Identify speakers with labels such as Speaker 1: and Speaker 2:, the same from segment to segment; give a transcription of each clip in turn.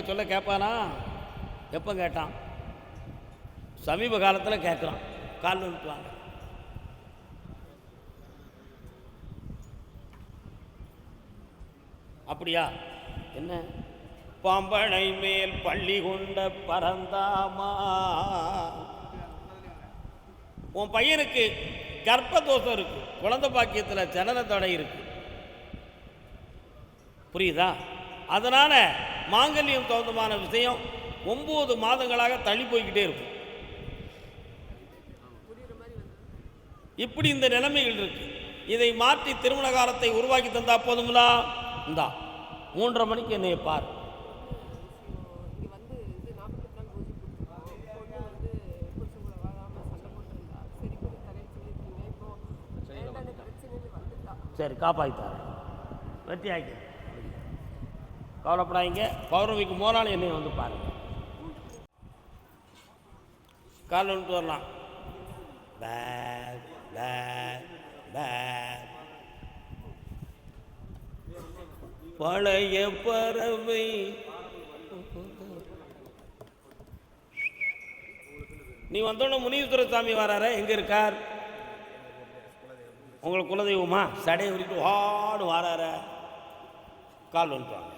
Speaker 1: சொல்ல கேட்பானா? எப்போ கேட்டான்? சமீப காலத்தில் கேட்குறான். கால் வந்துட்டுவாங்க. அப்படியா? என்ன? பாம்பனை மேல் பள்ளி கொண்ட பரந்தாமா, உன் பையனுக்கு கர்ப்பதோஷம் இருக்கு, குழந்தை பாக்கியத்தில் ஜனன தடை இருக்கு, புரியுதா? அதனால மாங்கல்யம் தகுந்தமான விஷயம் 9 மாதங்களாக தள்ளி போய்கிட்டே இருக்கும். இப்படி இந்த நிலைமைகள் இருக்கு. இதை மாற்றி திருமண காலத்தை உருவாக்கி தந்தா போதுங்களா? இந்தா 3:30 மணிக்கு என்னைய பார். சரி, காப்பாற்றித்தார், வெற்றி ஆக்கி, கவலைப்படாதீங்க. பௌர்ணமிக்கு மோனாலும் என்னை வந்து பாருங்க. கால் வந்துட்டு வரலாம். பழைய பறவை நீ வந்தோடனே முனீஸ்வர சாமி வரார, எங்க இருக்கார்? உங்களுக்கு குலதெய்வமா? சடையை உரிட்டு வாடு வாரார. கால் வந்துட்டுவாங்க.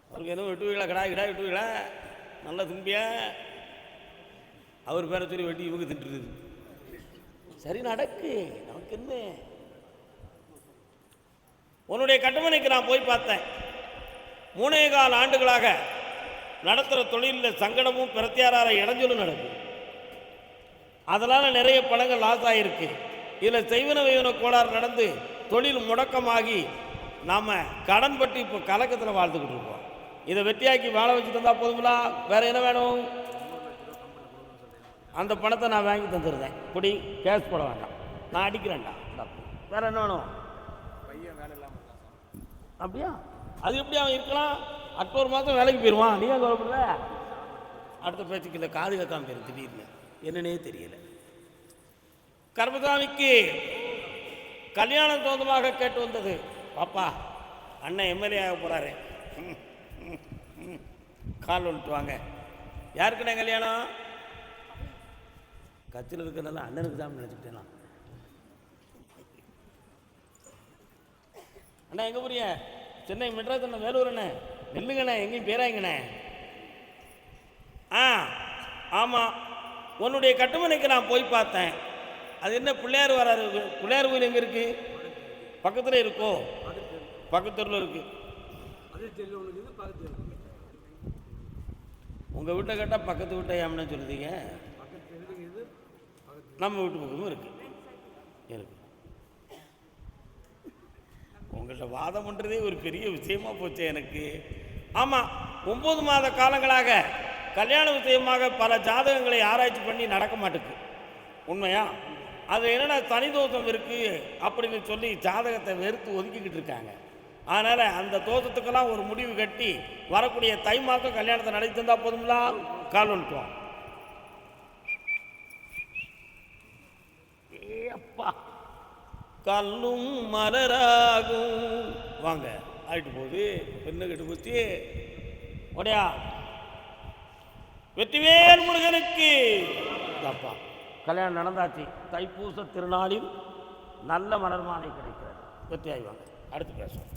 Speaker 1: அவருக்கு எதுவும் வெட்டுவீங்களா? கிடா வெட்டுவீங்களா? நல்லா தும்பியா? அவர் பேரை சொல்லி வெட்டி இவங்க திட்டுறது. சரி, நடக்கு, நமக்கு என்ன? உன்னுடைய கட்டுமனைக்கு நான் போய் பார்த்தேன். 3.25 ஆண்டுகளாக நடத்துகிற தொழிலில் சங்கடமும் பிரத்தியார இடைஞ்சலும் நடக்கும். அதனால் நிறைய பணங்கள் லாஸ் ஆகிருக்கு. இதில் செய்வன வைவன கோளாறு நடந்து தொழில் முடக்கமாகி நாம் கடன் பட்டு இப்போ கலக்கத்தில் வாழ்ந்துக்கிட்டு இருக்கோம். இதை வெற்றியாக்கி வாழ வச்சு தந்தால் போதுங்களா? வேறு என்ன வேணும்? அந்த பணத்தை நான் வாங்கி தந்துடுறேன். இப்படி கேஸ் போட வேண்டாம், நான் அடிக்கிறேன்டா. வேறு என்ன வேணும்? அப்படியா? அது எப்படி அவன் இருக்கலாம்? அக்டோபர் மாதம் வேலைக்கு போயிடுவான். நீ ஏன் கவலைப்படுற? அடுத்த பேச்சுக்கு இல்லை, காது கேட்காம போயிரு. திடீர்னு என்னன்னே தெரியல. கர்மசாமிக்கு கல்யாணம் சொந்தமாக கேட்டு வந்தது. பாப்பா, அண்ணன் எம்எல்ஏ ஆக போகிறாரு, கால் வந்துட்டு வாங்க. யாருக்குண்ணே கல்யாணம்? கட்சியில் இருக்கிறனால அண்ணனுக்கு தான் நினச்சிக்கிட்டேன். அண்ணா எங்கே போறிய? சென்னை மெட்ராஸ் அண்ணன், வேலூர் அண்ணன். நெல்லுங்கண்ணே, எங்கேயும் பேராங்கண்ணே. ஆமாம், உன்னுடைய கட்டுமனைக்கு நான் போய் பார்த்தேன். அது என்ன பிள்ளையார் வராரு? பிள்ளையார் கோயில் எங்கே இருக்குது? பக்கத்தில் இருக்கோ? பக்கத்தூரில் இருக்குது. உங்கள் வீட்டை கேட்டால் பக்கத்து வீட்டை ஏம்னு சொல்லுதீங்க. நம்ம வீட்டு பக்கமும் இருக்குது. உங்கள்கிட்ட வாதம் பண்ணுறதே ஒரு பெரிய விஷயமா போச்சு எனக்கு. ஆமாம், 9 மாத காலங்களாக கல்யாண விஷயமாக பல ஜாதகங்களை ஆராய்ச்சி பண்ணி நடக்க மாட்டேங்குது. உண்மையா? அது என்னென்னா தனிதோஷம் இருக்குது அப்படின்னு சொல்லி ஜாதகத்தை வெறுத்து ஒதுக்கிக்கிட்டு இருக்காங்க. அதனால் அந்த தோஷத்துக்கெல்லாம் ஒரு முடிவு கட்டி வரக்கூடிய தை மாதம் கல்யாணத்தை நடத்தி தந்தால் போதுங்களா? கால் வந்துட்டோம். அப்பா, கல்லும் மலராகும். வாங்க, ஆகிட்டு போகுது. பெண்ணு கட்டு போச்சு. உடையா வெற்றிவேல் முருகனுக்கு அப்பா கல்யாணம் நடந்தாச்சு. தைப்பூச திருநாளில் நல்ல மலர் மாலை கிடைக்கிறது. வெற்றி ஆகிவாங்க. அடுத்து பேசுவோம்.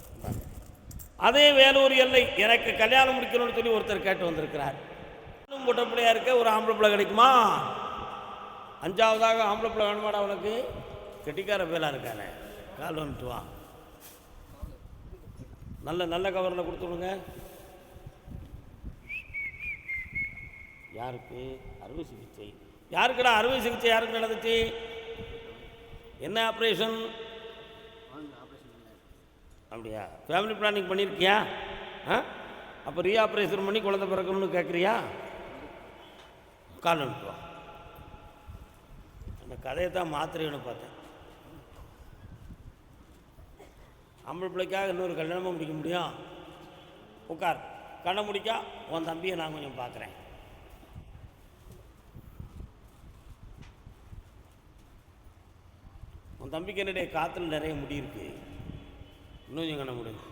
Speaker 1: அதே வேலூர் எல்லை எனக்கு கல்யாணம் முடிக்கணும்னு சொல்லி ஒருத்தர் கேட்டு வந்திருக்கிறார். பொட்ட பிள்ளையா இருக்க ஒரு ஆம்பளை பிள்ளை கிடைக்குமா? 5ஆவதாக ஆம்பளை பிள்ளை வேணுமாடா உனக்கு? கெட்டிக்கார பேலாக இருக்கானே, கால் வந்துட்டு வா. நல்ல கவரில் கொடுத்துடுங்க. யாருக்கு? அறுவை சிகிச்சை. யாருக்குடா அறுவை சிகிச்சை? யாருக்கு நடந்துச்சு? என்ன ஆப்ரேஷன்? அப்படியா? ஃபேமிலி பிளானிங் பண்ணியிருக்கியா? அப்போ ரீ ஆப்ரேஷன் பண்ணி குழந்தை பிறக்கணும்னு கேட்குறியா? கால் வந்துட்டு வா. அந்த கதையை தான் மாத்திரைன்னு பார்த்தேன். ஆம்பளை பிள்ளைக்காக இன்னொரு கல்யாணமாக முடிக்க முடியும்? உட்கார், கண்ணை முடிக்கா. உன் தம்பியை நான் கொஞ்சம் பார்க்குறேன். உன் தம்பிக்கு என்னுடைய காற்றுல நிறைய முடி இருக்கு. இன்னும் கொஞ்சம் கண்ண முடியும்.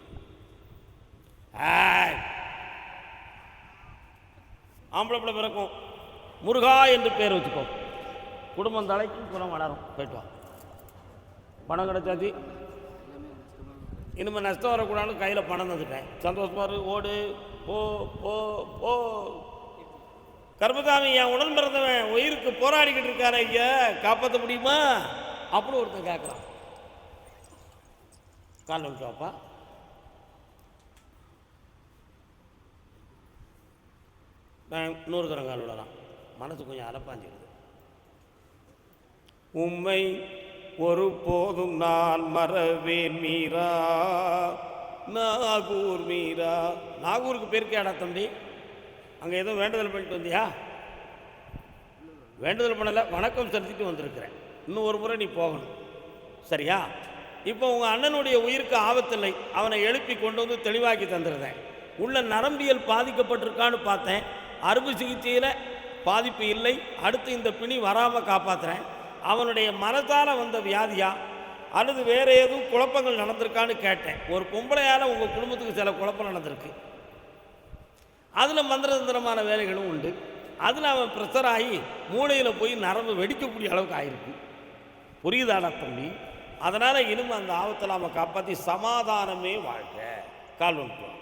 Speaker 1: ஆம்பளை பிள்ளை பிறக்கும், முருகா என்று பேர் வச்சுக்கோ, குடும்பம் தலைக்கும் குலம் வளரும். போயிட்டு வா, பணம் கிடச்சாச்சு, இனிமேல் நஷ்டம் வரக்கூடாதுன்னு கையில் பணம் தந்துட்டேன், சந்தோஷமா இரு, ஓடு, போ போ போ. கருப்பசாமி என் உடன் பிறந்தவன் உயிருக்கு போராடிக்கிட்டு இருக்காரு, ஐயா காப்பாற்ற முடியுமா அப்படின்னு ஒருத்தன் கேட்குறான். கால் வந்துட்டாப்பா, நான் இன்னொரு தரம் கால் விடலாம், மனசு கொஞ்சம் அலப்பாஞ்சிருது. உம்மை ஒரு போதும் நான் மறவேன் மீரா, நாகூர் மீரா. நாகூருக்கு போயிருக்கியாடா தம்பி? அங்கே எதுவும் வேண்டுதல் பண்ணிட்டு வந்தியா? வேண்டுதல் பண்ணலை, வணக்கம் செலுத்திட்டு வந்திருக்கிறேன். இன்னும் ஒரு முறை நீ போகணும், சரியா? இப்போ உங்கள் அண்ணனுடைய உயிருக்கு ஆபத்தில்லை, அவனை எழுப்பி கொண்டு வந்து தெளிவாக்கி தந்துருந்தேன். உள்ள நரம்பியல் பாதிக்கப்பட்டிருக்கான்னு பார்த்தேன், அறுவை சிகிச்சையில் பாதிப்பு இல்லை. அடுத்து இந்த பிணி வராமல் காப்பாற்றுறேன். அவனுடைய மனத்தால் வந்த வியாதியா அல்லது வேறு எதுவும் குழப்பங்கள் நடந்திருக்கான்னு கேட்டேன். ஒரு பொம்பளையால் உங்கள் குடும்பத்துக்கு சில குழப்பம் நடந்திருக்கு, அதில் மந்திரதந்திரமான வேலைகளும் உண்டு. அதில் அவன் ப்ரெஷர் ஆகி மூளையில் போய் நரம்பு வெடிக்கக்கூடிய அளவுக்கு ஆகிருக்கு. புரியுதாடா தம்பி? அதனால் இனிமே அந்த ஆபத்தில் அவன் காப்பாற்றி சமாதானமே வாழ்க. கால் வந்துட்டு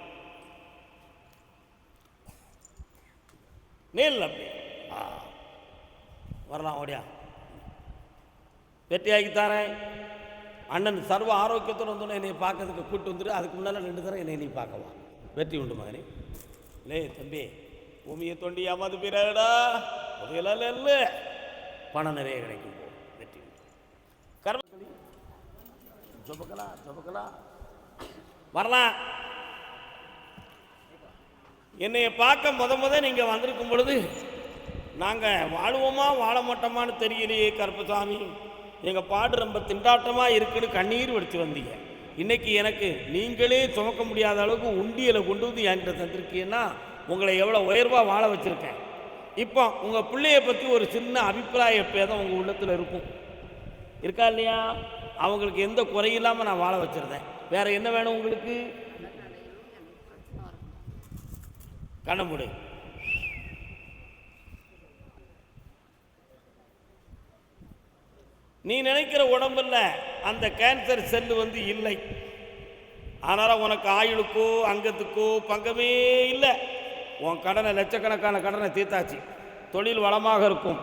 Speaker 1: நேரில் அப்படி வரலாம், ஓடியா வெற்றியாகித்தாரேன். அண்ணன் சர்வ ஆரோக்கியத்தோடு வந்தோன்னே என்னை பார்க்கறதுக்கு கூப்பிட்டு வந்துட்டு, அதுக்கு முன்னால் 2 தரம் என்னை நீ பார்க்கவா. வெற்றி உண்டு மகனே. லே தம்பி, பூமியை தோண்டி ஏமாந்து போயிடாடா, புதையலால் இல்லை, பணம் நிறைய கிடைக்கும். போ, வெற்றி உண்டு. கர்ம சொபக்கலாம் வரலாம். என்னைய பார்க்க முத நீங்கள் வந்திருக்கும் பொழுது நாங்கள் வாழுவோமா வாழ மாட்டோமான்னு தெரியலையே கருப்பசாமி, எங்கள் பாடு ரொம்ப திண்டாட்டமாக இருக்குன்னு கண்ணீர் வடித்து வந்தீங்க. இன்றைக்கி எனக்கு நீங்களே சுமக்க முடியாத அளவுக்கு உண்டியலை கொண்டு வந்து என்கிட்ட தந்திருக்கீங்கன்னா உங்களை எவ்வளோ உயர்வாக வாழ வச்சுருக்கேன். இப்போ உங்கள் பிள்ளையை பற்றி ஒரு சின்ன அபிப்பிராய பேதம் உங்கள் உள்ளத்தில் இருக்கும், இருக்கா இல்லையா? அவங்களுக்கு எந்த குறையும் இல்லாமல் நான் வாழ வச்சுருந்தேன். வேறு என்ன வேணும் உங்களுக்கு? கண்ண மூடு. நீ நினைக்கிற உடம்புல அந்த கேன்சர் செல்லு வந்து இல்லை. அதனால் உனக்கு ஆயுளுக்கோ அங்கத்துக்கோ பங்கமே இல்லை. உன் கடனை, லட்சக்கணக்கான கடனை தீர்த்தாச்சு. தொழில் வளமாக இருக்கும்.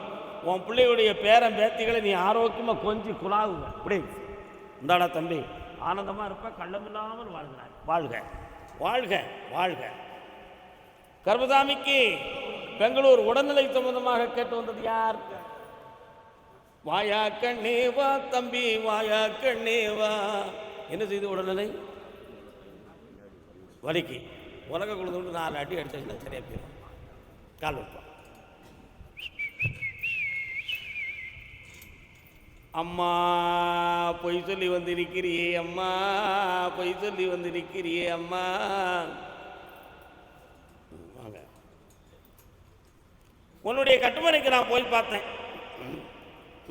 Speaker 1: உன் பிள்ளையுடைய பேரன் பேத்திகளை நீ ஆரோக்கியமாக கொஞ்சம் குழாவுங்க. இப்படி இந்தாடா தம்பி, ஆனந்தமாக இருப்ப, கள்ளமில்லாமல் வாழ்கிறாய். வாழ்க வாழ்க வாழ்க. கர்மசாமிக்கு பெங்களூர் உடல்நிலை சம்பந்தமாக கேட்டு வந்தது யார்? வாயா கண்ணேவா தம்பி, வாயா கண்ணேவா. என்ன செய்து உடல்நிலை? வலிக்கு உலக குழுந்து 4 அடி அடிச்சா சரியா போயிடும். கால் வைப்போம். அம்மா பொய் சொல்லி வந்து நிற்கிறியே அம்மா, பொய் சொல்லி வந்து நிற்கிறியே அம்மா. வாங்க, உன்னுடைய கட்டுமனைக்கு நான் போய் பார்த்தேன்.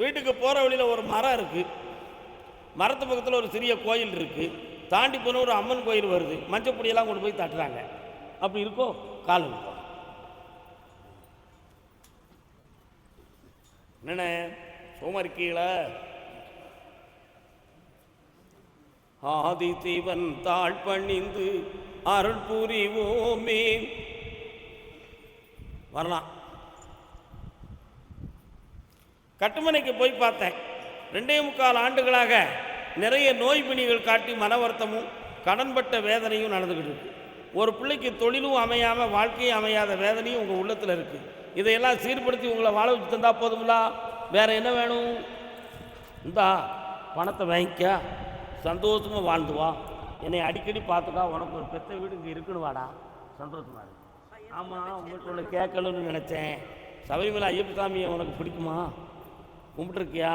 Speaker 1: வீட்டுக்கு போகிற வழியில் ஒரு மரம் இருக்குது, மரத்து பக்கத்தில் ஒரு சிறிய கோயில் இருக்குது, தாண்டி போன ஒரு அம்மன் கோயில் வருது, மஞ்சப்பொடியெல்லாம் கொண்டு போய் தட்டுறாங்க. அப்படி இருக்கோ? கால் இருக்கும். என்னென்ன சோமா இருக்கீங்களா? ஆதி சிவன் தாழ் பணிந்து அருள் புரிவோமே. வரலாம். கட்டுமனைக்கு போய் பார்த்தேன். 2.25 ஆண்டுகளாக நிறைய நோய் பிணிகள் காட்டி மன வருத்தமும் கடன்பட்ட வேதனையும் நடந்துக்கிட்டு இருக்கு. ஒரு பிள்ளைக்கு தொழிலும் அமையாமல் வாழ்க்கையும் அமையாத வேதனையும் உங்கள் உள்ளத்தில் இருக்குது. இதையெல்லாம் சீர்படுத்தி உங்களை வாழ வச்சு தந்தா போதுங்களா? வேறு என்ன வேணும்? இந்தா பணத்தை வாங்கிக்க, சந்தோஷமாக வாழ்ந்து வா, என்னை அடிக்கடி பார்த்துக்கா, உனக்கு ஒரு பெத்த வீடு இங்கே இருக்குன்னு வாடா, சந்தோஷமா இருக்கு. ஆமாம், உங்கள்கிட்ட ஒன்று கேட்கணும்னு நினச்சேன். சபரிமலை ஐயப்ப சாமியை உனக்கு பிடிக்குமா? கும்பிட்டுருக்கியா?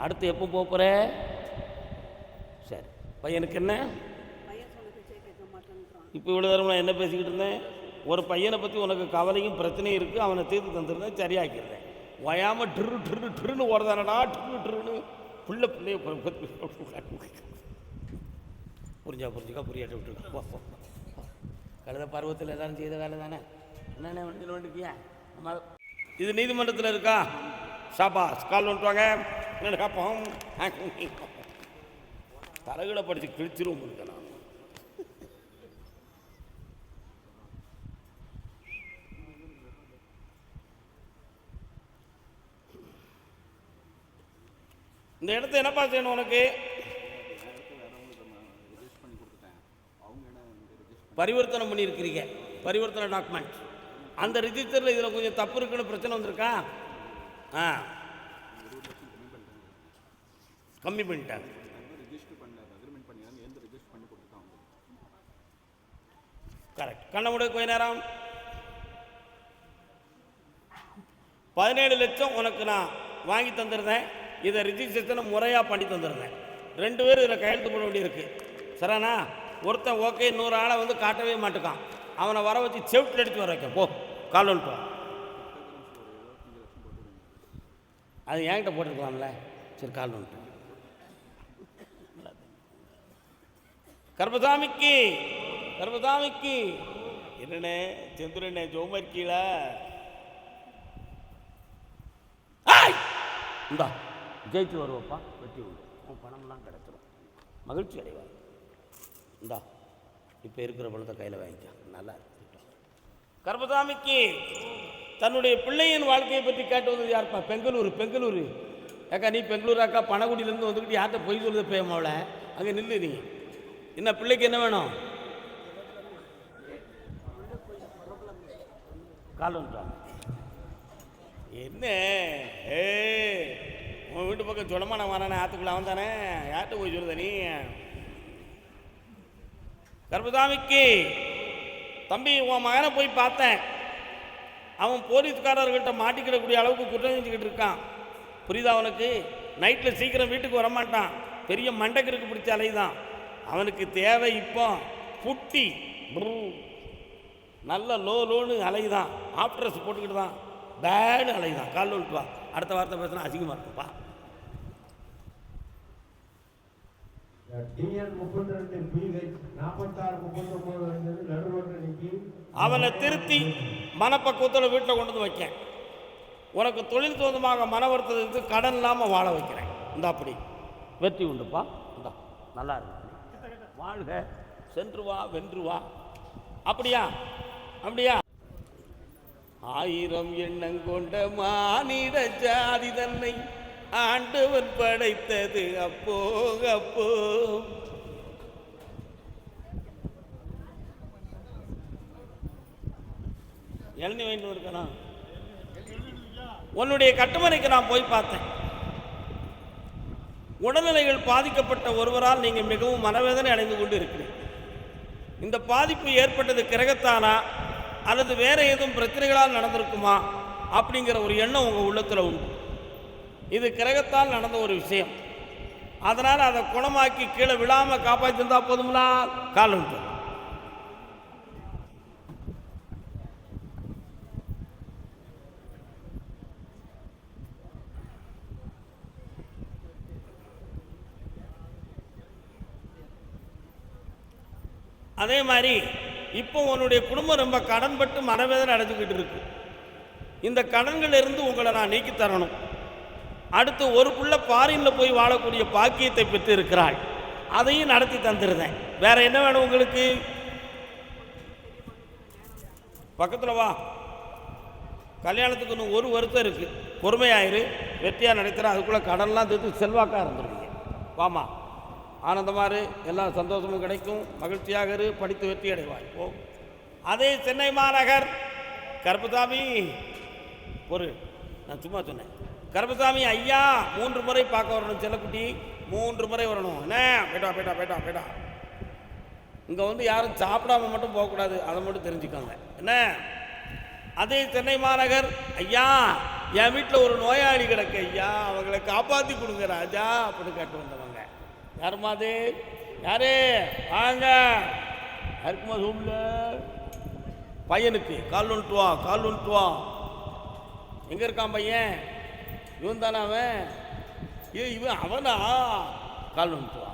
Speaker 1: அடுத்து எப்போ போகிற? சரி, பையனுக்கு என்ன? இப்போ இவ்வளோ தரம் நான் என்ன பேசிக்கிட்டு இருந்தேன்? ஒரு பையனை பற்றி உனக்கு கவலையும் பிரச்சனையும் இருக்குது, அவனை தீர்த்து தந்துருந்தேன், சரியாக்கிடுறேன். ஓயாமல் ட்ரு ட்ரு ட்ருன்னு ஓடுதானடா, ட்ருன்னு பிள்ளைய புரிஞ்சுக்கா புரியாட்ட விட்டுருக்கா. கழுத பருவத்தில் எல்லாரும் செய்த வேலை தானே. என்னென்ன வண்டியில் வந்துட்டியா? இது நீதிமன்றத்தில் இருக்கா? ஷாபாஸ், கால் வந்துட்டுவாங்க. என்னென்ன காப்போம் தலைகளை படித்து கிழிச்சிரும் உங்களுக்கு. நான் இந்த இடத்த என்னப்பா செய்யணும் உனக்கு? பரிவர்த்தனை பண்ணியிருக்கிறீங்க, பரிவர்த்தனை டாக்குமெண்ட். அந்த ரிஜிஸ்டரில் இதில் கொஞ்சம் தப்பு இருக்குன்னு பிரச்சனை வந்திருக்கா? கம்மி பண்ணிட்டாங்க. கரெக்ட். கண்ண முடி கொஞ்ச நேரம். 17 லட்சம் உனக்கு நான் வாங்கி தந்துருந்தேன். இதை ரிஜிஸ்ட்ரேஷனை முறையாக பண்ணி தந்துருந்தேன். 2 பேர் இதில் கையெழுத்து போட வேண்டியிருக்கு. சரிண்ணா? ஒருத்தன் ஓகே, 100 ஆளை வந்து காட்டவே மாட்டுக்கான். அவனை வர வச்சு செவிட்டில் அடித்து வர வைக்க. போ, கால் வந்துட்டு. அது என்கிட்ட போட்டுருக்கலாம்ல. சரி, கால் வந்துட்டு. கர்பசாமிக்கு கர்பசாமிக்கு என்னண்ணே செந்துரண்ணே ஜோமர்க்கீழா இந்தா ஜெயிச்சு வருவப்பா. வெட்டி விடு, உன் பணம்லாம் கிடச்சிடும், மகிழ்ச்சி அடைவார். இந்தா இப்போ இருக்கிற பணத்தை கையில் வாங்கிக்க. நல்லா இருக்கு. கர்பசாமிக்கு தன்னுடைய பிள்ளையின் வாழ்க்கையை பற்றி கேட்டு வந்தது யாருப்பா? பெங்களூரு. ஏக்கா நீ பெங்களூராக்கா? பணகுடியிலேருந்து வந்துக்கிட்டு யார்கிட்ட போய் சொல்லுது பேமாவில்? அங்கே நில்லு. நீ என்ன பிள்ளைக்கு என்ன வேணும்? கால் வந்துட்டாங்க. என்ன உன் வீட்டு பக்கம் சொல்லமான வரானே, ஆற்றுக்குள்ள அவன் தானே? யார்கிட்ட போய் சொல்லுத நீ? கர்பசாமிக்கு தம்பி, உன் மகனை போய் பார்த்தேன். அவன் போலீஸ்காரர்கிட்ட மாட்டிக்கிடக்கூடிய அளவுக்கு குற்றம் செஞ்சுக்கிட்டு இருக்கான். புரியுதா அவனுக்கு? நைட்டில் சீக்கிரம் வீட்டுக்கு வரமாட்டான். பெரிய மண்டைக்கிற்கு பிடிச்ச அலைதான். அவனுக்கு தேவை இப்போ புட்டி நல்ல லோன்னு அலைதான். ஆப்ட்ரஸ் போட்டுக்கிட்டு தான் பேடு அலைதான். கால் விட்டுவா. அடுத்த வார்த்தை பேசினா அசிங்கமாக இருக்குப்பா. அவனை திருத்தி மனப்பக்குவத்தோட வீட்டில் கொண்டு வந்து வைக்கேன். உனக்கு தொழில் சொந்தமாக மன வருத்தத்துக்கு கடன் இல்லாமல் வாழ வைக்கிறேன். இந்த அப்படி வெற்றி உண்டுப்பா. இந்தா நல்லா இருக்கு. வாழ்க, சென்று வா, வென்று வா. அப்படியா? 1000 எண்ணங்கொண்ட மானிட ஜாதி தன்னை ஆண்டவன் படைத்தது அப்போ. எழுதி வாங்கிட்டு இருக்கணும். உன்னுடைய கட்டுமனைக்கு நான் போய் பார்த்தேன். உடல்நிலைகள் பாதிக்கப்பட்ட ஒருவரால் நீங்கள் மிகவும் மனவேதனை அடைந்து கொண்டு இருக்கிறீர்கள். இந்த பாதிப்பு ஏற்பட்டது கிரகத்தானா அல்லது வேற ஏதும் பிரச்சனைகளால் நடந்திருக்குமா அப்படிங்கிற ஒரு எண்ணம் உங்கள் உள்ளத்தில் உண்டு. இது கிரகத்தால் நடந்த ஒரு விஷயம். அதனால் அதை குணமாக்கி கீழே விழாமல் காப்பாற்றிருந்தா போதும்னா கால் உண்டு. அதே மாதிரி இப்போ உன்னுடைய குடும்பம் ரொம்ப கடன்பட்டு மனவேதனை அடைஞ்சுக்கிட்டு இருக்கு. இந்த கடன்கள் இருந்து உங்களை நான் நீக்கி தரணும். அடுத்து ஒரு புள்ள ஃபாரினில் போய் வாழக்கூடிய பாக்கியத்தை பெற்று இருக்கிறாள். அதையும் நடத்தி தந்துருந்தேன். வேற என்ன வேணும் உங்களுக்கு? பக்கத்தில் வா. கல்யாணத்துக்கு இன்னும் 1 வருஷம் இருக்கு. பொறுமையாயிரு, வெற்றியாக நடத்துகிற. அதுக்குள்ளே கடன்லாம் தீர்த்து செல்வாக்காக இருந்துருவீங்க. வாமா, ஆனந்தமாறு, எல்லா சந்தோஷமும் கிடைக்கும். மகிழ்ச்சியாக இரு, படித்து வெற்றி அடைவாய். ஓ, அதே சென்னை மாநகர் கர்பசாமி நான் சும்மா சொன்னேன். கர்பசாமி ஐயா 3 முறை பார்க்க வரணும். செல்லக்குட்டி 3 முறை வரணும். என்ன பேட்டா இங்கே வந்து யாரும் சாப்பிடாம மட்டும் போகக்கூடாது. அதை மட்டும் தெரிஞ்சுக்கோங்க. என்ன? அதே சென்னை மாநகர் ஐயா, என் வீட்டில் ஒரு நோயாளி கிடக்கு ஐயா, அவங்களை காப்பாற்றி கொடுங்க ராஜா அப்படின்னு கேட்டு வந்தவங்க. யாருமா அது? யாரு? வாங்க. யாருக்குமா ரூம்ல? பையனுக்கு கால் வந்துட்டு வா. எங்க இருக்கான் பையன்? இவன் தானே அவன்? இவன் அவனா? கால் வந்துட்டு வா.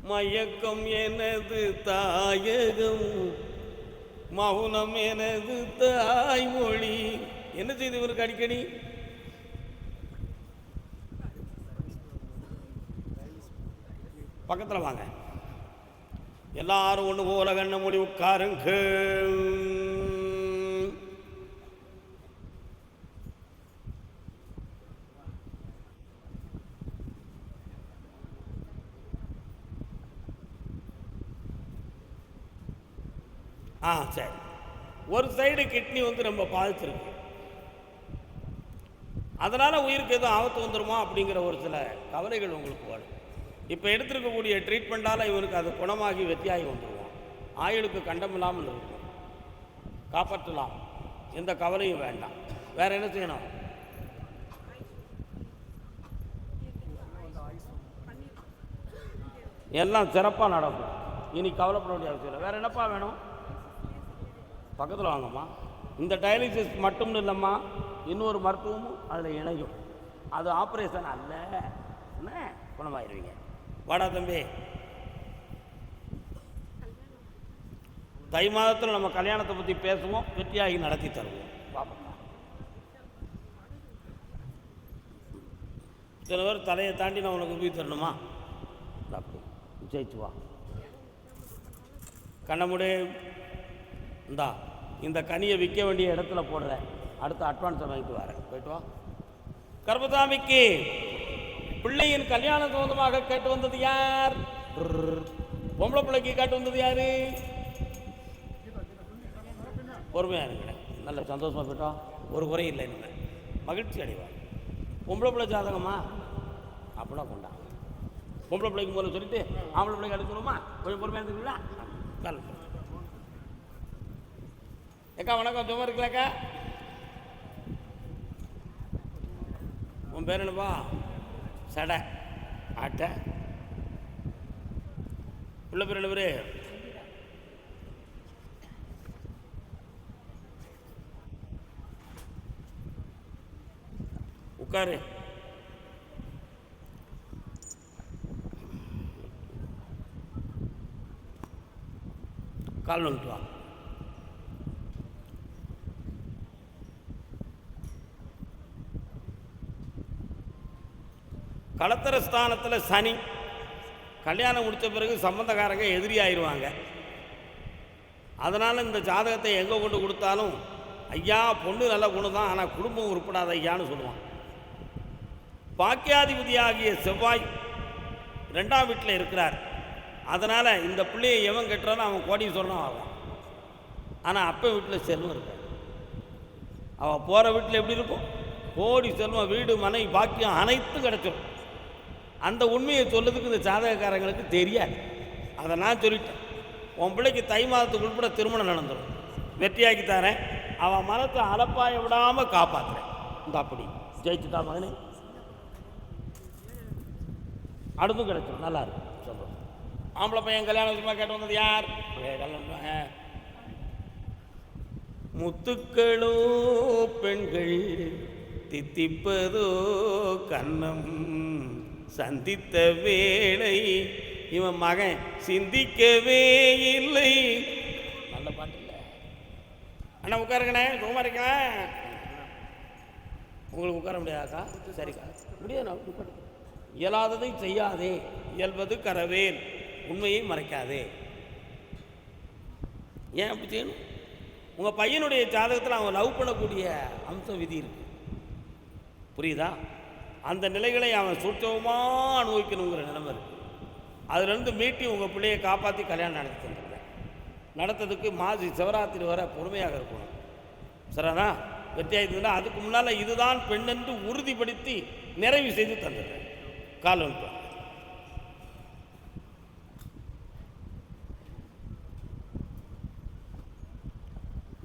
Speaker 1: மயக்கம் எனது தாயகம், மௌனம் எனது தாய்மொழி. என்ன செய்து இவருக்கு அடிக்கடி? பக்கத்தில் வாங்க எல்லாரும், ஒன்று போல கண்ண மூடி உட்காருங்க. சரி, ஒரு சைடு கிட்னி வந்து ரொம்ப பாதிச்சிருக்கு, அதனால் உயிருக்கு எதுவும் ஆபத்து வந்துடுமா அப்படிங்கிற ஒரு சில கவலைகள் உங்களுக்கு வரும். இப்போ எடுத்துருக்கக்கூடிய ட்ரீட்மெண்ட்டால் இவருக்கு அது குணமாகி வெற்றியாகி வந்துடுவோம். ஆயுளுக்கு கண்டமில்லாமல் இருக்கும், காப்பாற்றலாம், எந்த கவலையும் வேண்டாம். வேறு என்ன செய்யணும்? எல்லாம் சிறப்பாக நடக்கும், இனி கவலைப்பட வேண்டிய அவசியம் இல்லை. வேறு என்னப்பா வேணும்? பக்கத்தில் வாங்கம்மா. இந்த டயாலிசிஸ் மட்டும் இல்லைம்மா, இன்னொரு மருத்துவமும் அதில் இணையும். அது ஆப்ரேஷன் அல்ல, என்ன குணமாயிருவீங்க. வாடா தம்பி, தை மாதத்தில் நம்ம கல்யாணத்தை பற்றி பேசுவோம், வெற்றியாகி நடத்தி தருவோம். பாப்பா சில பேர் தலையை தாண்டி நான் உனக்கு போய் தரணுமா? அப்படி ஜெயிச்சு வா. கண்ணமுடி இந்தா, இந்த கனியை விற்க வேண்டிய இடத்துல போடுறேன், அடுத்த அட்வான்ஸை வாங்கிட்டு வரேன், போயிட்டு வா. கர்பசாமிக்கு பிள்ளையின் கல்யாணம் சம்பந்தமாக கேட்டு வந்தது யார்? பொம்பளை பிள்ளைக்கு கேட்டு வந்தது யாரு? பொறுமையாக இருக்கிறேன், நல்ல சந்தோஷமாக போயிட்டோம், ஒரு குறை இல்லை, இனிமேல் மகிழ்ச்சி அடைவார். பொம்பளை பிள்ளை ஜாதகமா அப்படின்னா கொண்டா. பொம்பளை பிள்ளைக்கு முதல்ல சொல்லிட்டு ஆம்பளை பிள்ளைக்கு அடுத்து சொல்லுமா? கொஞ்சம் பொறுமையாக இருந்துங்களா? கால் ஏக்கா வணக்கம், சும்மா இருக்கலாக்கா? உன் பேர் என்னப்பா? சடை ஆட்டை. பிள்ளை பேர் என்ன பேர்? உட்காரு. கால் வந்துட்டு வா. களத்திர ஸ்தானத்தில் சனி, கல்யாணம் முடித்த பிறகு சம்பந்தக்காரங்க எதிரி ஆயிடுவாங்க. அதனால் இந்த ஜாதகத்தை எங்கே கொண்டு கொடுத்தாலும் ஐயா பொண்ணு நல்ல பொண்ணு தான், ஆனால் குடும்பம் உருப்படாத ஐயான்னு சொல்லுவான். பாக்கியாதிபதியாகிய செவ்வாய் 2ஆம் வீட்டில் இருக்கிறார். அதனால் இந்த பிள்ளையை எவன் கட்டுறாலும் அவன் கோடீஸ்வரனும் ஆகும். ஆனால் அப்போ வீட்டில் செல்வம் இருக்காது. அவள் போகிற வீட்டில் எப்படி இருக்கும்? கோடி செல்வம், வீடு மனை பாக்கியம் அனைத்தும் கிடச்சிடும். அந்த உண்மையை சொல்லுறதுக்கு இந்த ஜாதகக்காரங்களுக்கு தெரியாது. அதை நான் சொல்லிட்டேன். உன் பிள்ளைக்கு தை மாதத்துக்கு உட்பட திருமணம் நடந்துடும், வெற்றியாக்கி தரேன், அவன் மனத்தை அலப்பாய விடாமல் காப்பாற்றுறேன். இந்த அப்படி ஜெயிச்சுட்டா மகனே, அடுத்தும் கிடைச்சிடும், நல்லா இருக்கும், சொல்கிறோம். ஆம்பளை பையன் கல்யாண விஷயமாக கேட்டு வந்தது யார்? கல்யாணம். முத்துக்களோ பெண்கள் தித்திப்பதோ கண்ணம் சந்தித்த வேளை இவன் மகன் சிந்திக்கவே இல்லை. நல்ல பாட்டு இல்லை அண்ணா? உட்காருங்கண்ணே, சும்மா இருக்கேன். உங்களுக்கு உட்கார முடியாதாக்கா? சரிக்கா, முடியாது. இயலாததை செய்யாதே, இயல்வது கரவேல், உண்மையை மறைக்காதே. ஏன் அப்படி செய்யணும்? உங்கள் பையனுடைய ஜாதகத்தில் அவன் லவ் பண்ணக்கூடிய அம்சம் விதி இருக்கு, புரியுதா? அந்த நிலைகளை அவன் சூட்சமாக அனுபவிக்கணுங்கிற நிலைமை இருக்குது. அதுலேருந்து மீட்டி உங்கள் பிள்ளையை காப்பாற்றி கல்யாணம் நடத்தி தந்துடுறேன். நடத்துறதுக்கு மாசி சிவராத்திரி வர பொறுமையாக இருக்கணும், சரிண்ணா? வெற்றியாயிருந்ததுன்னா அதுக்கு முன்னால் இதுதான் பெண் என்று உறுதிப்படுத்தி நிறைவு செய்து தந்துடுறேன். கால் வந்துட்டோம்.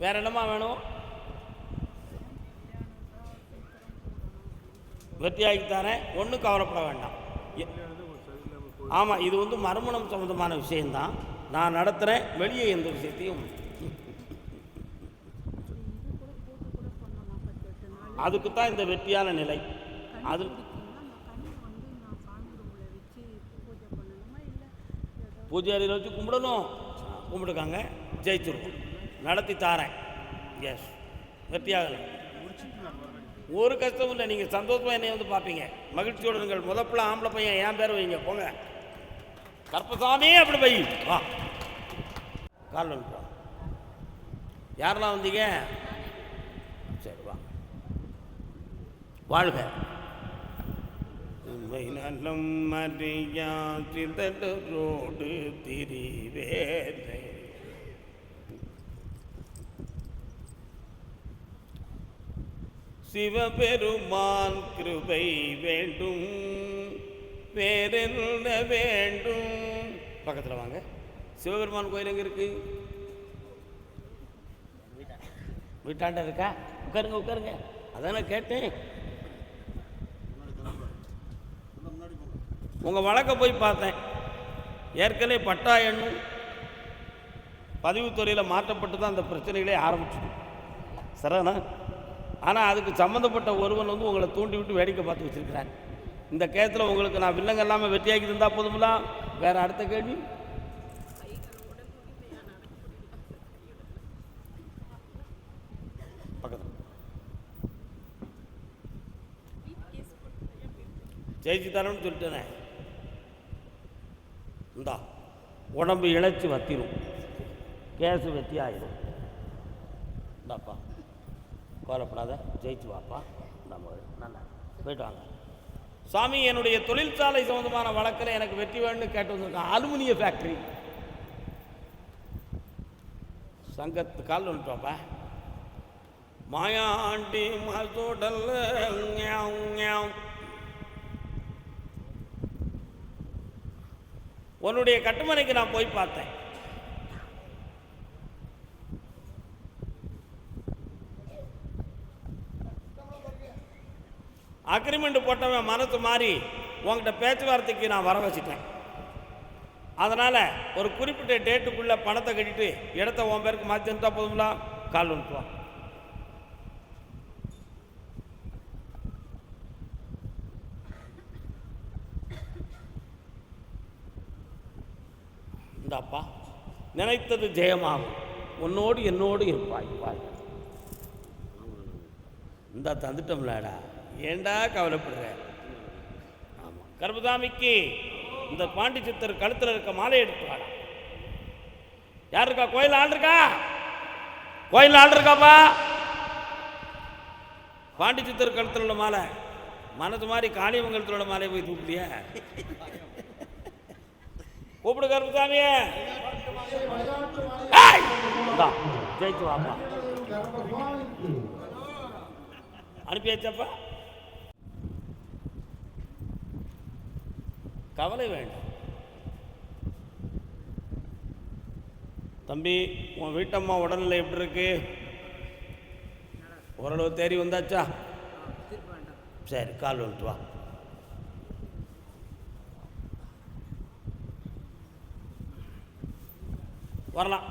Speaker 1: வேற என்னமா வேணும்? வெற்றியாகி தரேன், ஒன்றும் கவலைப்பட வேண்டாம். ஆமாம், இது வந்து மறுமணம் சம்மந்தமான விஷயந்தான், நான் நடத்துகிறேன். வெளியே எந்த விஷயத்தையும் அதுக்கு தான் இந்த வெற்றியான நிலை. அது பூஜை அறையில் வச்சு கும்பிடணும். கும்பிட்டுக்காங்க, ஜெயிச்சிருவோம். நடத்தி தாரேன். எஸ், வெற்றியாகலை. ஒரு கஷ்டமும் இல்லை. நீங்கள் சந்தோஷமாக என்னை வந்து பார்ப்பீங்க. மகிழ்ச்சியோடு நீங்கள் முதப்பில் ஆம்பளை பையன் என் பேர் வைங்க. போங்க கற்பசாமி அப்படி வை. வா கால் வந்துப்பா. யாரெல்லாம் வந்தீங்க? சரி வா. வாழ்க. நலம் மரியா சிதறோடு திரிவேலை சிவபெருமான் கிருபை வேண்டும், வேறென்ன வேண்டும். பக்கத்தில் வாங்க. சிவபெருமான் கோயில் எங்கே இருக்கு? வீட்டாண்ட இருக்கா? உட்காருங்க உட்காருங்க. அதான் கேட்டேன். உங்கள் வழக்கை போய் பார்த்தேன். ஏற்கனவே பட்டா எண்ணும் பதிவுத்துறையில் மாற்றப்பட்டு தான் அந்த பிரச்சனைகளே ஆரம்பிச்சிடும். சரிண்ணா? ஆனால் அதுக்கு சம்மந்தப்பட்ட ஒருவன் வந்து உங்களை தூண்டி விட்டு வேடிக்கை பார்த்து வச்சுருக்கிறான். இந்த கேத்தில் உங்களுக்கு நான் வில்லங்க இல்லாமல் வெற்றியாக்கி இருந்தால் போதுங்களா? வேறு அடுத்த கேள்வி? பக்கத்தில் ஜெயிச்சு தரணும்னு சொல்லிட்டேனே. இந்தா உடம்பு இழைச்சி வத்திரும், கேஸு வெற்றி ஆயிடும். இந்தாப்பா கோலப்படாத, ஜெயிச்சு வாப்பா. நம்ம நல்லா போயிட்டு வாங்க. சாமி, என்னுடைய தொழிற்சாலை சம்பந்தமான வழக்கில் எனக்கு வெற்றி வேணும்னு கேட்டு வந்திருக்கான். அலுமினிய ஃபேக்ட்ரி சங்கத்து கால் வந்துட்டோப்பா. மாயாண்டி மசோடல் உன்னுடைய கட்டுமனைக்கு நான் போய் பார்த்தேன். அக்ரிமெண்ட் போட்டவன் மனசு மாறி உங்கள்கிட்ட பேச்சுவார்த்தைக்கு நான் வர வச்சுட்டேன். அதனால் ஒரு குறிப்பிட்ட டேட்டுக்குள்ளே பணத்தை கட்டிட்டு இடத்த உன் பேருக்கு மாற்றி தந்துட்டா போதுங்களா? கால் வந்துட்டுவான். இந்தாப்பா, நினைத்தது ஜெயமாகும், உன்னோடு என்னோடு இருப்பாய். வாய் இந்தா தந்துட்டோம்லடா, ஏண்டா கவலைப்படுற? ஆமாம், கர்பசாமிக்கு இந்த பாண்டி சித்தர் கழுத்தில் இருக்க மாலை எடுத்து வாடா. யார் இருக்கா? கோயில் ஆள் இருக்கா? கோயில் ஆள் இருக்காப்பா? பாண்டி சித்தர் கழுத்தில் உள்ள மாலை மனது மாதிரி காளியமங்கலத்தில் உள்ள மாலையை போய் தூக்கலையா? கூப்பிடு கர்பசாமிய. ஜெயிச்சு வாப்பா. அனுப்பியாச்சப்பா. கவலை வேண்டாம் தம்பி. உன் வீட்டம்மா உடல்நிலை எப்படி இருக்கு? ஓரளவு தேறி வந்தாச்சா? சரி, கால் வந்துட்டு வா. வரலாம்.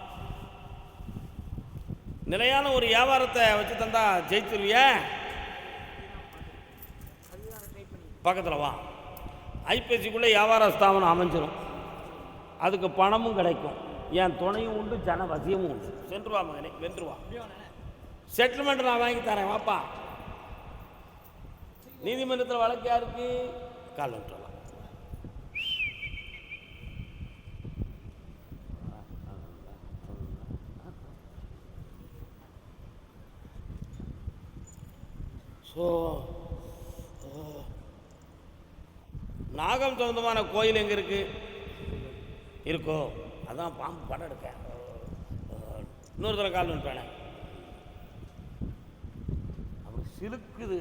Speaker 1: நிலையான ஒரு வியாபாரத்தை வச்சு தந்தா ஜெயிச்சிருவிய. பக்கத்தில் வா. ஐப்பசிக்குள்ளே வியாபார ஸ்தாபனம் அமைஞ்சிடும். அதுக்கு பணமும் கிடைக்கும், என் துணையும் உண்டு, ஜன வசியமும் உண்டு. சென்று வா மகனே, வென்று வா. செட்டில்மெண்ட் நான் வாங்கி தரேன், வாப்பா. நீதிமன்றத்தில் வழக்கு யாருக்கு? கால் வந்துடலாம். ஸோ நாகம் சொந்தமான கோயில் எங்கே இருக்கு? இருக்கோ, அதான் பாம்பு படம் எடுக்க. இன்னொரு தடவை கால் வந்துட்டானே, அப்படி சிலுக்குது.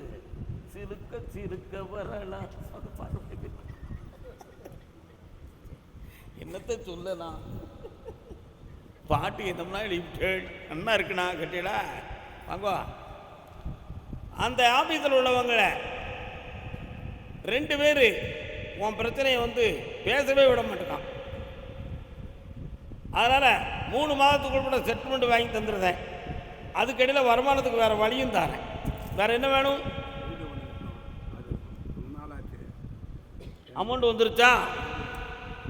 Speaker 1: சிலுக்க சிலுக்க வரலாம். என்னத்தை சொல்லலாம்? பாட்டு என்னம்னா அண்ணா இருக்குண்ணா கட்டிடா வாங்கோ. அந்த ஆபீஸில் உள்ளவங்கள 2 பேர் உன் பிரச்சனையை வந்து பேசவே விட மாட்டேங்கான். அதனால் 3 மாதத்துக்குள்ள கூட செட்டில்மெண்ட் வாங்கி தந்துடுறேன். அதுக்கடியில் வருமானத்துக்கு வேறு வழியும் தாரேன். வேறு என்ன வேணும்? அமௌண்ட் வந்துருச்சா?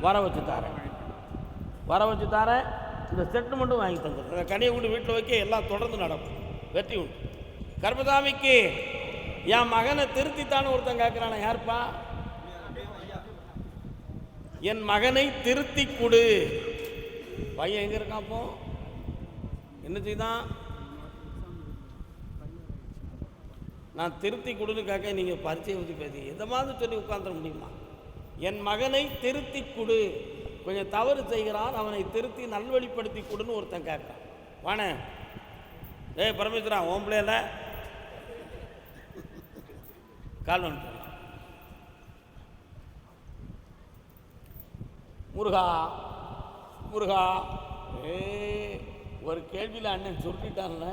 Speaker 1: வர வச்சு தாரேன். வர வச்சு தரேன், இந்த செட்டில்மெண்ட்டும் வாங்கி தந்துடுறேன். இந்த கனியை கொண்டு வீட்டில் வைக்க எல்லாம் தொடர்ந்து நடக்கும், வெற்றி உண்டு. கர்மசாமிக்கு என் மகனை திருத்தித்தான்னு ஒருத்தன் கேட்குறான, யாருப்பா? என் மகனை திருத்தி கொடு. பையன் எங்கே இருக்கான்? அப்போ என்ன செய்தான்? நான் திருத்தி கொடுன்னு கேட்க நீங்கள் பரிச்சையை பற்றி பேசி எந்த மாதிரி சொல்லி உட்காந்துட முடியுமா? என் மகனை திருத்தி கொடு, கொஞ்சம் தவறு செய்கிறான், அவனை திருத்தி நல்வழிப்படுத்தி கொடுன்னு ஒருத்தன் கேட்கான். வானே டேய் பரமேஸ்வரா, ஓம் பிள்ளையில கால் வந்து முருகா முருகா. ஒரு கேள்வியில் அண்ணன் சொல்லிட்டான்ல.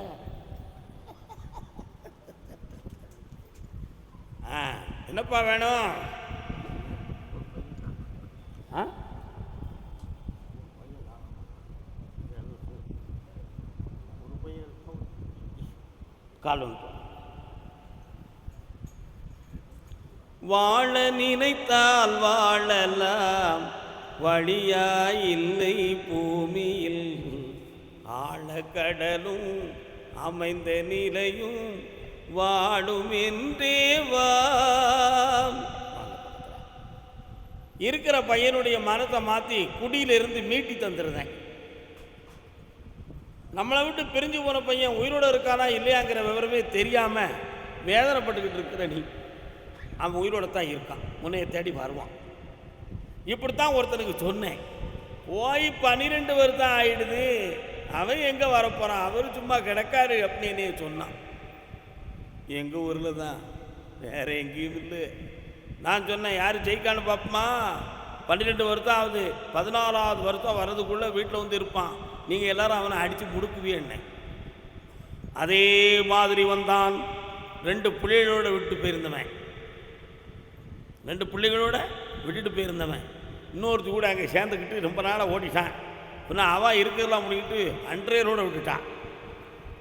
Speaker 1: என்னப்பா வேணும்? கால் வந்து வாழ நினைத்தால் வாழலாம், வழியாயில்லை பூமியில், ஆழக்கடலும் அமைந்த நிலையும் வாழும் என்றே வா. இருக்கிற பையனுடைய மனத்தை மாற்றி குடியிலிருந்து மீட்டி தந்துருந்தேன். நம்மளை விட்டு பிரிஞ்சு போன பையன் உயிரோடு இருக்கானா இல்லையாங்கிற விவரமே தெரியாமல் வேதனைப்பட்டுக்கிட்டு இருக்கிற நீ, அவன் உயிரோடு தான் இருக்கான், முன்னைய தேடி வருவான். இப்படித்தான் ஒருத்தனுக்கு சொன்னேன். போய் 12 வருஷம் ஆயிடுது, அவன் எங்கே வரப்போகிறான், அவர் சும்மா கிடக்காரு அப்படின்னு சொன்னான். எங்கள் ஊரில் தான், வேறு எங்கேயும் இல்லை. நான் சொன்னேன், யார் ஜெயிக்கான்னு பார்ப்போமா? 12 வருஷம் ஆகுது, 14வது வருஷம் வர்றதுக்குள்ளே வீட்டில் வந்து இருப்பான், நீங்கள் எல்லாரும் அவனை அடித்து முடுக்குவீன்னு. அதே மாதிரி வந்தான். 2 பிள்ளைகளோடு விட்டு போயிருந்தவன், 2 பிள்ளைகளோட விட்டுட்டு போயிருந்தவன். இன்னொருத்தி கூட அங்கே சேர்ந்துக்கிட்டு ரொம்ப நாளாக ஓடிட்டான். இன்னும் அவன் இருக்கிறதெல்லாம் முடிக்கிட்டு அன்றையரோடு விட்டுட்டான்.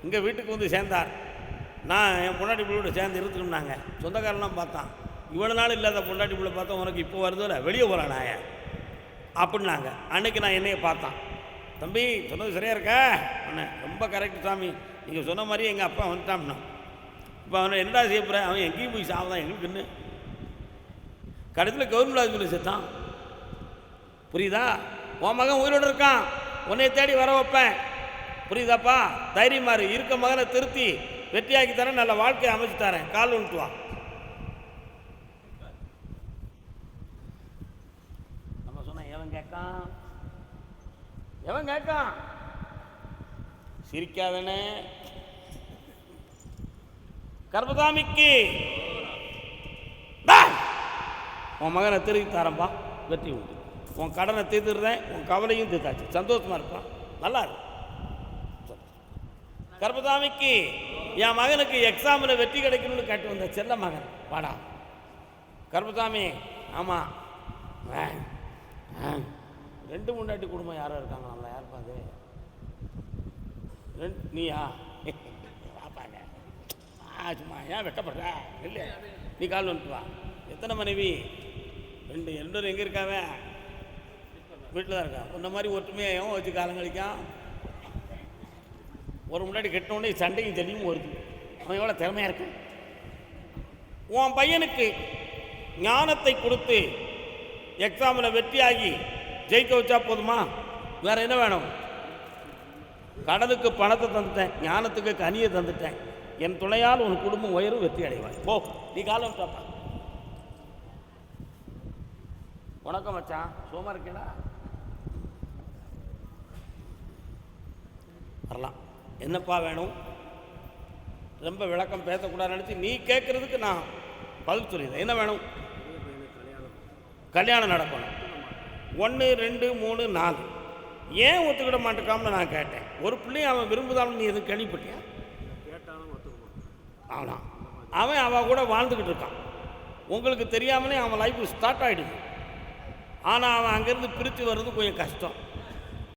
Speaker 1: இங்கே வீட்டுக்கு வந்து சேர்ந்தார். நான் என் பொண்டாட்டி பிள்ளையோட சேர்ந்து இருந்துக்கணும்னாங்க. சொந்தக்காரெல்லாம் பார்த்தான், இவ்வளோ நாள் இல்லாத பொண்டாட்டி பிள்ளை பார்த்தா உனக்கு இப்போ வருதோல, வெளியே போகிறானாய அப்படின்னாங்க. அன்னைக்கு நான் என்னையை பார்த்தான். தம்பி சொன்னது சரியாக இருக்கா? அண்ணே ரொம்ப கரெக்டு சாமி, நீங்கள் சொன்ன மாதிரியே எங்கள் அப்பா வந்துட்டான்னா. இப்போ அவனை என்னடா செய்யப்படுற? அவன் எங்கேயும் போய் சாப்பிதான், எங்களுக்குன்னு கடைசியில் கவர்மெண்ட் ஹாஸ்பிட்டல் சேர்த்தான். புரியுதா? உன் மகன் உயிரோடு இருக்கான், உன்னை தேடி வர வைப்பேன். புரியுதாப்பா? தைரியமா இரு. இருக்க மகனை திருத்தி வெற்றியாக்கி தரேன், நல்ல வாழ்க்கையை அமைச்சு தரேன். கால் வந்துட்டு வா. நம்ம சொன்ன எவன் கேட்கான்? எவன் கேட்கான்? சிரிக்காதனே. கர்மசாமிக்கு உன் மகனை திருத்தி தரம்பா, வெற்றி உண்டு. உன் கடனை தீர்த்துடுறேன், உன் கவலையும் தீர்த்தாச்சு, சந்தோஷமா இருப்பான், நல்லா இருக்கு. கர்மசாமிக்கு என் மகனுக்கு எக்ஸாமில் வெற்றி கிடைக்கணும்னு கேட்டு வந்த செல்ல மகன் வாடா. கர்மசாமி ஆமாம், 2 முன்னாடி குடும்பம் யாரோ இருக்காங்க, நம்மளை யார் பாது? நீயா? வாப்பாங்க சும்மா ஏன் வெட்டப்படுற? இல்லை நீ கால் வந்துட்டு வா. எத்தனை மனைவி? 2. 2 எங்கே இருக்காவே? வீட்டில் தான் இருக்கான். இந்த மாதிரி ஒற்றுமையாக வச்சு காலம் கழிக்கான். ஒரு முன்னாடி கெட்டோடனே சண்டையும் தெளிவும் வருது. அவன் எவ்வளோ திறமையாக இருக்கு. உன் பையனுக்கு ஞானத்தை கொடுத்து எக்ஸாமில் வெற்றியாகி ஜெயிக்க வச்சா போதுமா? வேற என்ன வேணும்? கடலுக்கு பணத்தை தந்துட்டேன், ஞானத்துக்கு கனியை தந்துட்டேன். என் துணையால் உன் குடும்பம் உயரும், வெற்றி அடைவாய். போ, நீ காலம் சாப்பா. வணக்கம் மச்சான், சோமா இருக்கேடா? வரலாம். என்னப்பா வேணும்? ரொம்ப விளக்கம் பேசக்கூடாதுன்னு நினச்சி நீ கேட்குறதுக்கு நான் பதில் சொல்லிடுறேன். என்ன வேணும்? கல்யாணம் நடக்கணும். 1 2 3 4 ஏன் ஒத்துக்கிட மாட்டேக்காமனு நான் கேட்டேன். ஒரு பிள்ளையை அவன் விரும்புதாலும் நீ எதுவும் கேள்விப்பட்டியா? அவனா அவன் அவன் கூட வாழ்ந்துக்கிட்டு இருக்கான். உங்களுக்கு தெரியாமலே அவன் லைஃப் ஸ்டார்ட் ஆகிடுது. ஆனால் அவன் அங்கேருந்து பிரித்து வர்றது கொஞ்சம் கஷ்டம்.